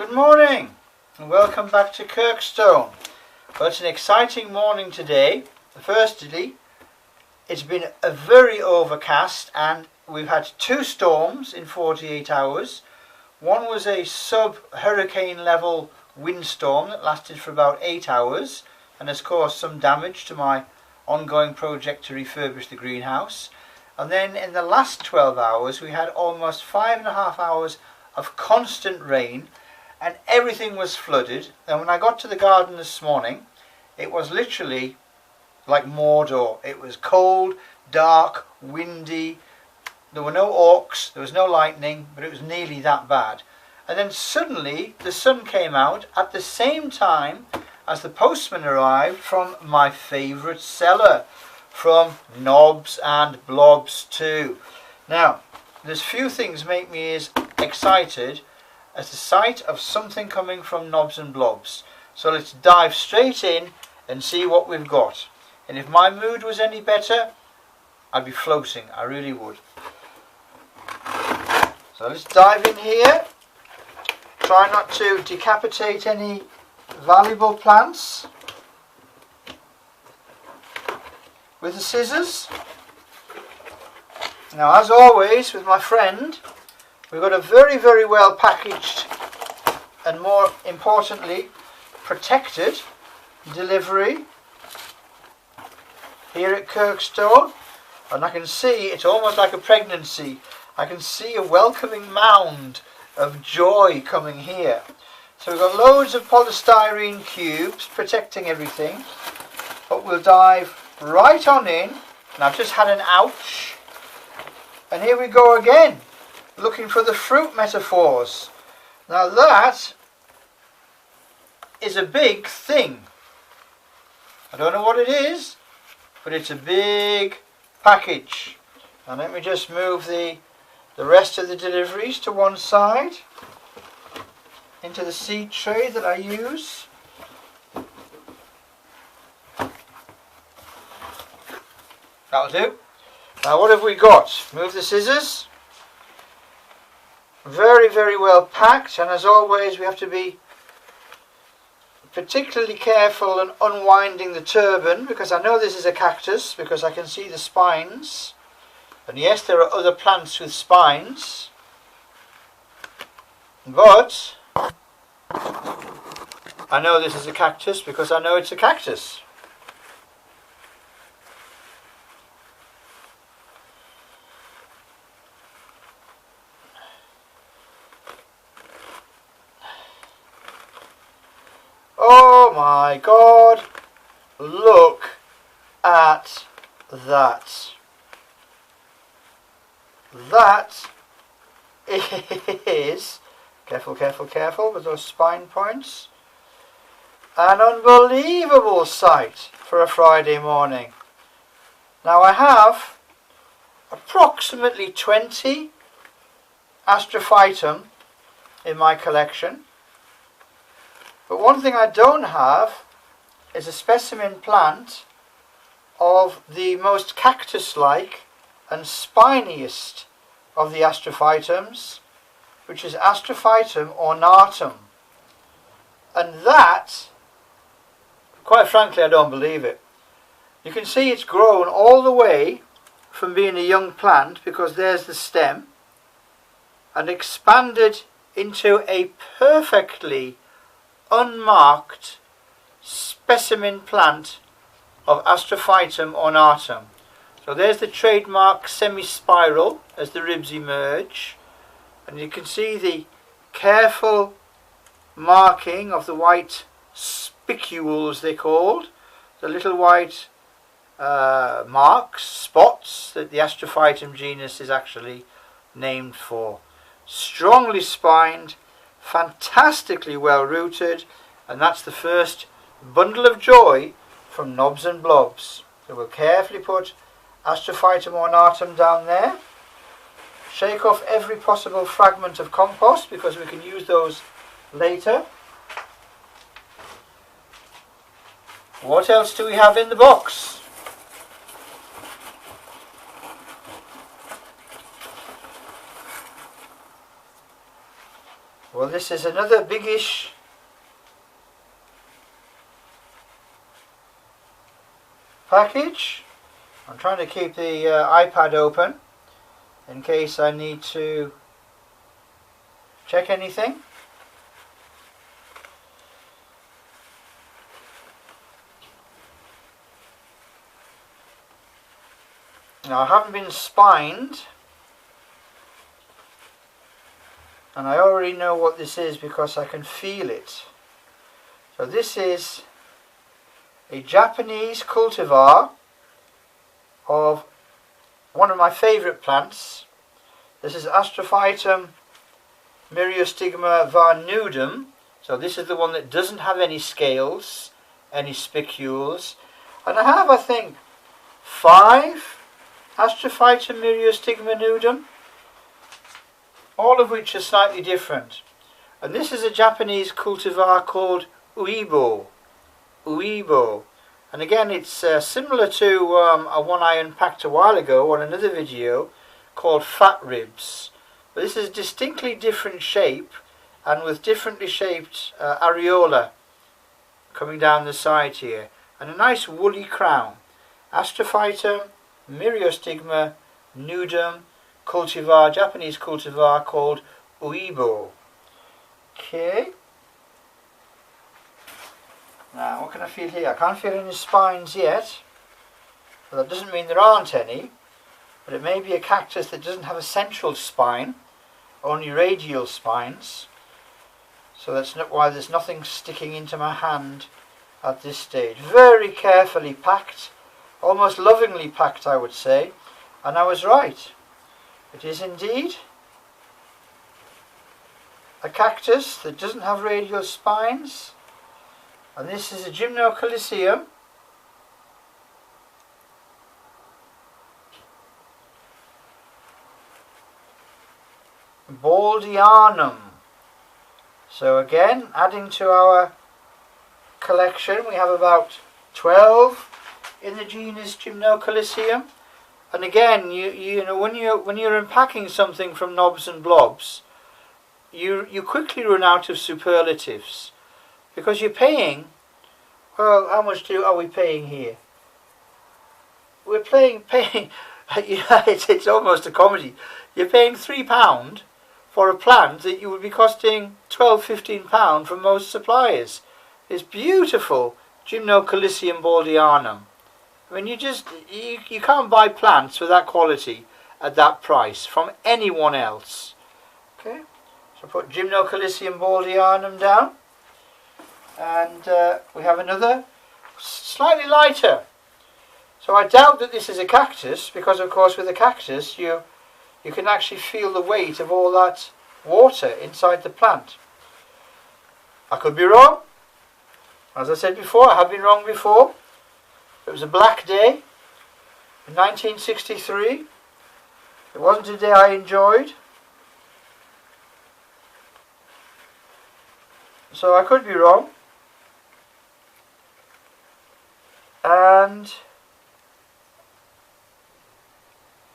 Good morning and welcome back to Kirkstone. Well, it's an exciting morning today. Firstly, it's been a very overcast and we've had two storms in 48 hours. One was a sub-hurricane level windstorm that lasted for about 8 hours and has caused some damage to my ongoing project to refurbish the greenhouse. And then in the last 12 hours we had almost 5.5 hours of constant rain and everything was flooded. And when I got to the garden this morning, it was literally like Mordor. It was cold, dark, windy. There were no orcs, there was no lightning, but it was nearly that bad. And then suddenly the sun came out at the same time as the postman arrived from my favourite seller, from Knobs and Blobs2. Now, there's few things make me as excited as the sight of something coming from Knobs and Blobs. So let's dive straight in and see what we've got. And if my mood was any better, I'd be floating, I really would. So let's dive in here. Try not to decapitate any valuable plants with the scissors. Now, as always with my friend, we've got a very well packaged and, more importantly, protected delivery here at Kirkstone. And I can see it's almost like a pregnancy. I can see a welcoming mound of joy coming here. So we've got loads of polystyrene cubes protecting everything, but we'll dive right on in. And I've just had an ouch, and here we go again, looking for the fruit metaphors. Now that is a big thing. I don't know what it is, but it's a big package. And let me just move the rest of the deliveries to one side into the seed tray that I use. That'll do. Now what have we got? Move the scissors. Very well packed, and as always we have to be particularly careful in unwinding the turban, because I know this is a cactus because I can see the spines. And yes, there are other plants with spines, but I know this is a cactus because I know it's a cactus. Oh my God, look at that. That is, careful with those spine points, an unbelievable sight for a Friday morning. Now I have approximately 20 Astrophytum in my collection, but one thing I don't have is a specimen plant of the most cactus-like and spiniest of the Astrophytums, which is Astrophytum ornatum. And that, quite frankly, I don't believe it. You can see it's grown all the way from being a young plant, because there's the stem, and expanded into a perfectly unmarked specimen plant of Astrophytum ornatum. So there's the trademark semi-spiral as the ribs emerge, and you can see the careful marking of the white spicules, they're called, the little white marks, spots, that the Astrophytum genus is actually named for. Strongly spined, fantastically well rooted, and that's the first bundle of joy from Knobs and Blobs. So we'll carefully put Astrophytum ornatum down there. Shake off every possible fragment of compost because we can use those later. What else do we have in the box? Well, this is another biggish package. I'm trying to keep the iPad open in case I need to check anything. Now, I haven't been spined, and I already know what this is because I can feel it. So this is a Japanese cultivar of one of my favourite plants. This is Astrophytum Myriostigma var nudum. So this is the one that doesn't have any scales, any spicules. And I have, I think, 5 Astrophytum Myriostigma nudum, all of which are slightly different. And this is a Japanese cultivar called Uibo. Uibo. And again, it's similar to a one I unpacked a while ago on another video called Fat Ribs. But this is a distinctly different shape and with differently shaped areola coming down the side here. And a nice woolly crown. Astrophytum Myriostigma nudum cultivar, Japanese cultivar called Uibo. Okay. Now, what can I feel here? I can't feel any spines yet. But that doesn't mean there aren't any. But it may be a cactus that doesn't have a central spine, only radial spines. So that's not why there's nothing sticking into my hand at this stage. Very carefully packed, almost lovingly packed, I would say. And I was right. It is indeed a cactus that doesn't have radial spines. And this is a Gymnocalycium. Baldianum. So again, adding to our collection, we have about 12 in the genus Gymnocalycium. And again, you know, when you're unpacking something from Knobs and Blobs, you quickly run out of superlatives. Because you're paying, well, how much are we paying here? We're paying, it's almost a comedy. You're paying £3 for a plant that you would be costing £12–15 from most suppliers. It's beautiful Gymnocalycium baldianum. I mean, you can't buy plants with that quality at that price from anyone else. Okay, so put Gymnocalycium baldianum down. And we have another, slightly lighter. So I doubt that this is a cactus, because of course with a cactus you can actually feel the weight of all that water inside the plant. I could be wrong. As I said before, I have been wrong before. It was a black day in 1963. It wasn't a day I enjoyed. So I could be wrong. And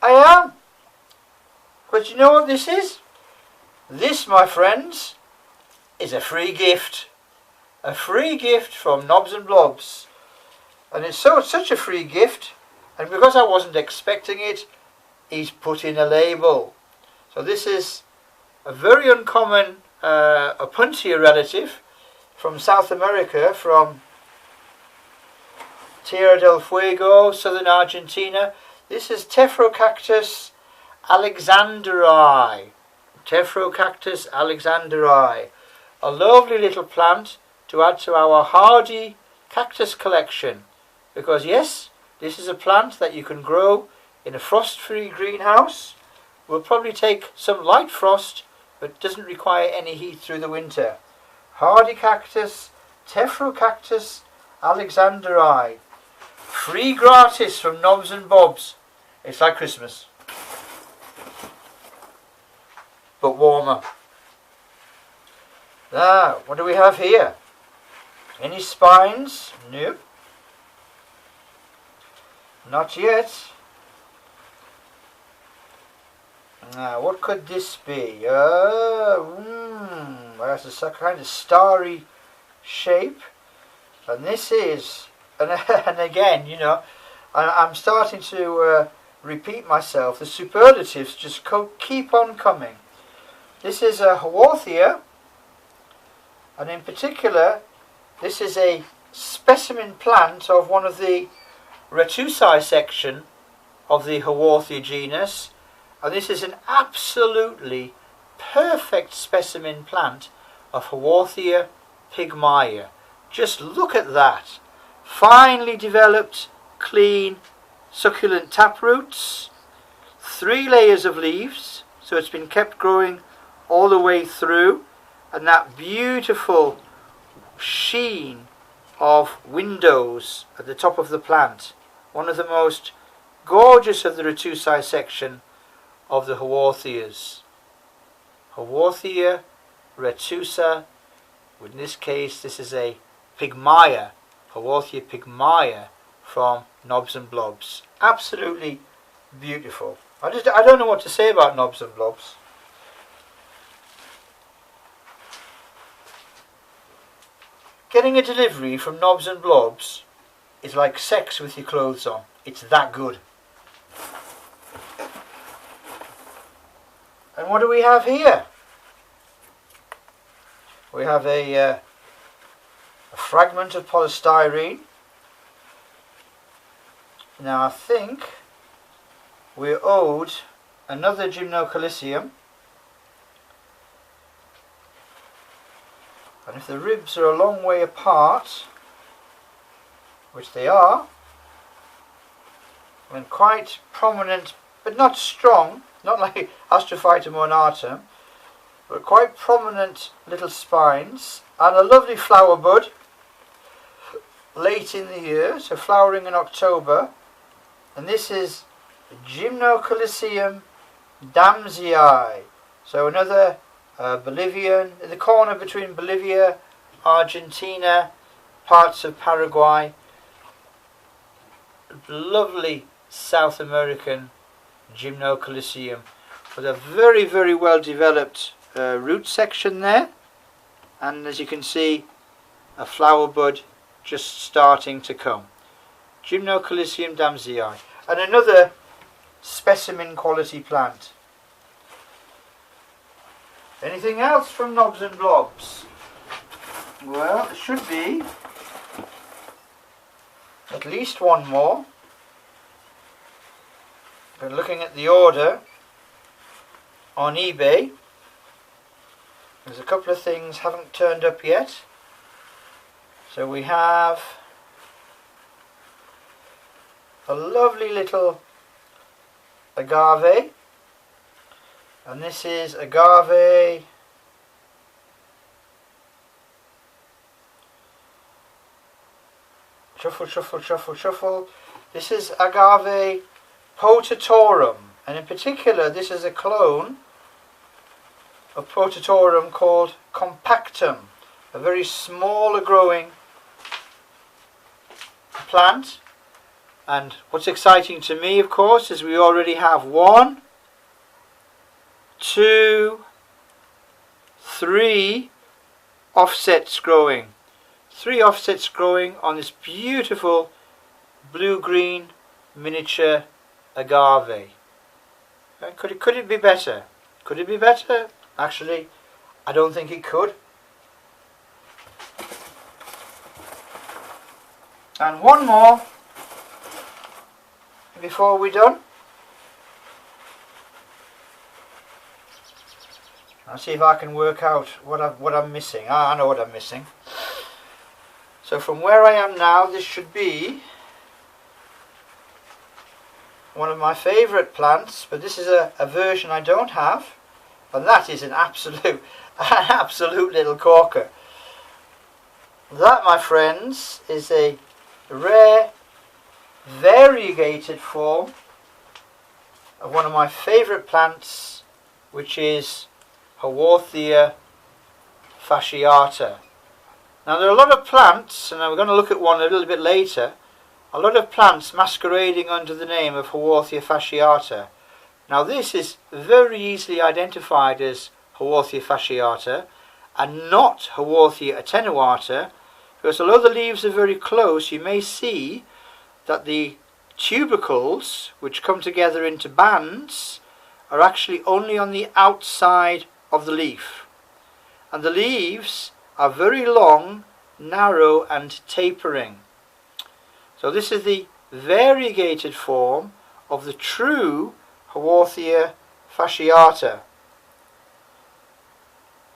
I am. But you know what this is? This, my friends, is a free gift. A free gift from Knobs and Blobs. And it's such a free gift, and because I wasn't expecting it, he's put in a label. So this is a very uncommon Opuntia relative from South America, from Tierra del Fuego, southern Argentina. This is Tephrocarpus alexanderi. Tephrocarpus alexanderi. A lovely little plant to add to our hardy cactus collection. Because yes, this is a plant that you can grow in a frost-free greenhouse. Will probably take some light frost, but doesn't require any heat through the winter. Hardy cactus, Tephrocarpus alexanderi. Free gratis from Knobs and Bobs. It's like Christmas, but warmer. Now, what do we have here? Any spines? Nope. Not yet. Now, what could this be? somewhere. It's a kind of starry shape, and this is, and again, you know, I'm starting to repeat myself. The superlatives just keep on coming. This is a Haworthia, and in particular, this is a specimen plant of one of the Retusae section of the Haworthia genus, and this is an absolutely perfect specimen plant of Haworthia pygmaea. Just look at that. Finely developed, clean, succulent taproots, 3 layers of leaves, so it's been kept growing all the way through, and that beautiful sheen of windows at the top of the plant. One of the most gorgeous of the Retusae section of the Haworthias. Haworthia retusa, in this case this is a pygmaea, Haworthia pygmaea from Knobs and Blobs. Absolutely beautiful. I don't know what to say about Knobs and Blobs. Getting a delivery from Knobs and Blobs is like sex with your clothes on. It's that good. And what do we have here? We have a fragment of polystyrene. Now I think we're owed another Gymnocalycium. And if the ribs are a long way apart, which they are, and quite prominent but not strong, not like Astrophytum ornatum, but quite prominent little spines, and a lovely flower bud late in the year, so flowering in October. And this is Gymnocalycium damsii, so another Bolivian, in the corner between Bolivia, Argentina, parts of Paraguay. Lovely South American Gymnocalycium with a very, very well developed root section there, and as you can see, a flower bud just starting to come. Gymnocalycium damsii, and another specimen quality plant. Anything else from Knobs and Blobs? Well, there should be at least one more. Been looking at the order on eBay. There's a couple of things haven't turned up yet. So we have a lovely little agave, and this is agave truffle. This is agave potatorum, and in particular this is a clone of potatorum called compactum, a very small growing plant. And what's exciting to me, of course, is we already have 1, 2, 3 offsets growing. 3 offsets growing on this beautiful blue-green miniature agave. Could it be better? Could it be better? Actually, I don't think it could. And one more before we're done. I'll see if I can work out what I'm missing. I know what I'm missing. So from where I am now, this should be one of my favourite plants, but this is a version I don't have, and that is an absolute little corker. That, my friends, is a rare variegated form of one of my favourite plants, which is Haworthia fasciata. Now there are a lot of plants, and we're going to look at one a little bit later, a lot of plants masquerading under the name of Haworthia fasciata. Now this is very easily identified as Haworthia fasciata, and not Haworthia attenuata, because although the leaves are very close, you may see that the tubercles, which come together into bands, are actually only on the outside of the leaf. And the leaves are very long, narrow and tapering. So this is the variegated form of the true Haworthia fasciata.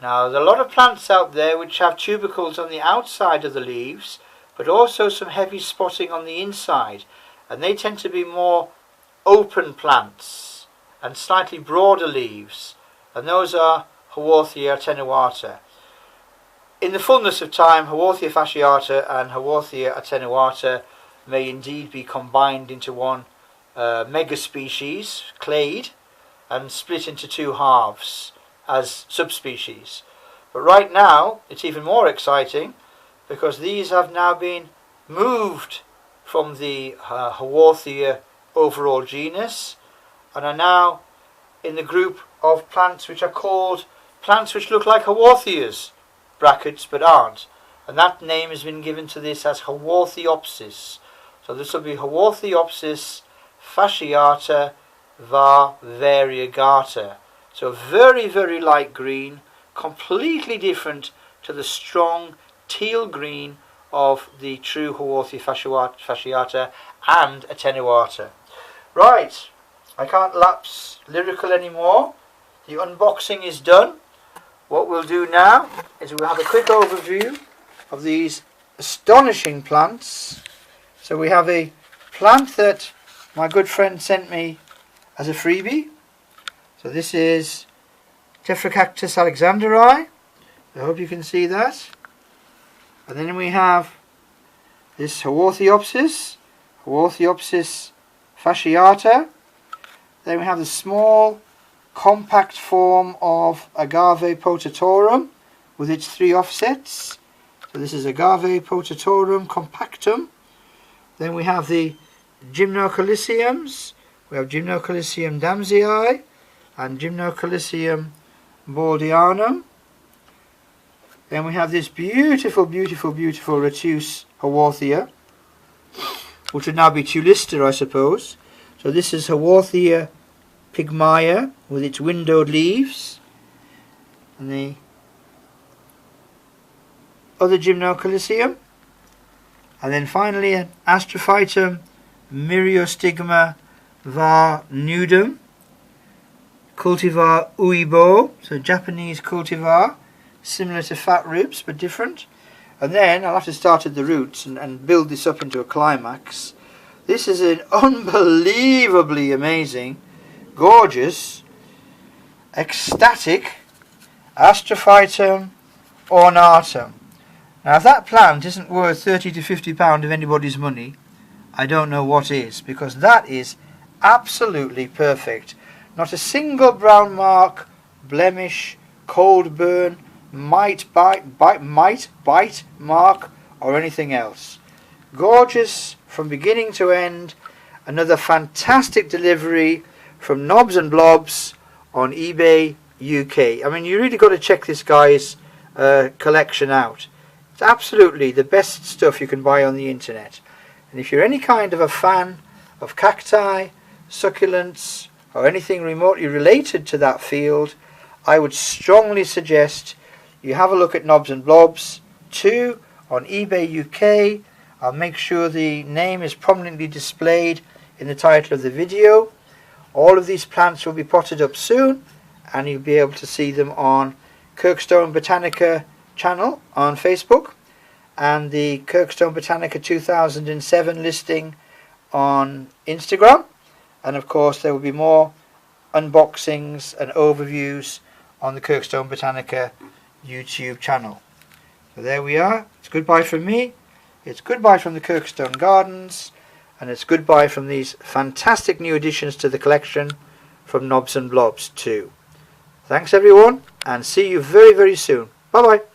Now, there are a lot of plants out there which have tubercles on the outside of the leaves, but also some heavy spotting on the inside, and they tend to be more open plants and slightly broader leaves, and those are Haworthia attenuata. In the fullness of time, Haworthia fasciata and Haworthia attenuata may indeed be combined into one mega species, clade, and split into two halves as subspecies. But right now it's even more exciting because these have now been moved from the Haworthia overall genus and are now in the group of plants which are called plants which look like Haworthias, brackets, but aren't. And that name has been given to this as Haworthiopsis. So this will be Haworthiopsis fasciata var variegata. So very, very light green, completely different to the strong teal green of the true Haworthia fasciata and attenuata. Right, I can't lapse lyrical anymore. The unboxing is done. What we'll do now is we'll have a quick overview of these astonishing plants. So we have a plant that my good friend sent me as a freebie. So this is Cactus alexanderi. I hope you can see that. And then we have this Haworthiopsis fasciata. Then we have the small compact form of Agave potatorum with its 3 offsets. So this is Agave potatorum compactum. Then we have the Gymnocalyciums. We have Gymnocalycium damsii and Gymnocalycium baldianum. Then we have this beautiful, beautiful, beautiful Retuse Haworthia, which would now be Tulista, I suppose. So this is Haworthia pygmaea with its windowed leaves, and the other Gymnocalycium, and then finally an Astrophytum myriostigma var nudum, cultivar uibo, so Japanese cultivar, similar to fat ribs but different. And then I'll have to start at the roots and build this up into a climax. This is an unbelievably amazing, gorgeous, ecstatic Astrophytum ornatum. Now if that plant isn't worth 30 to 50 pound of anybody's money, I don't know what is, because that is absolutely perfect. Not a single brown mark, blemish, cold burn, might bite mark or anything else. Gorgeous from beginning to end. Another fantastic delivery from Knobs and Blobs on eBay UK. I mean, you really got to check this guy's collection out. It's absolutely the best stuff you can buy on the internet. And if you're any kind of a fan of cacti, succulents, or anything remotely related to that field, I would strongly suggest you have a look at Knobs and Blobs2 on eBay UK. I'll make sure the name is prominently displayed in the title of the video. All of these plants will be potted up soon, and you'll be able to see them on Kirkstone Botanica channel on Facebook and the Kirkstone Botanica 2007 listing on Instagram. And of course there will be more unboxings and overviews on the Kirkstone Botanica YouTube channel. So there we are. It's goodbye from me. It's goodbye from the Kirkstone Gardens, and it's goodbye from these fantastic new additions to the collection from Knobs and Blobs 2. Thanks everyone, and see you very, very soon. Bye bye.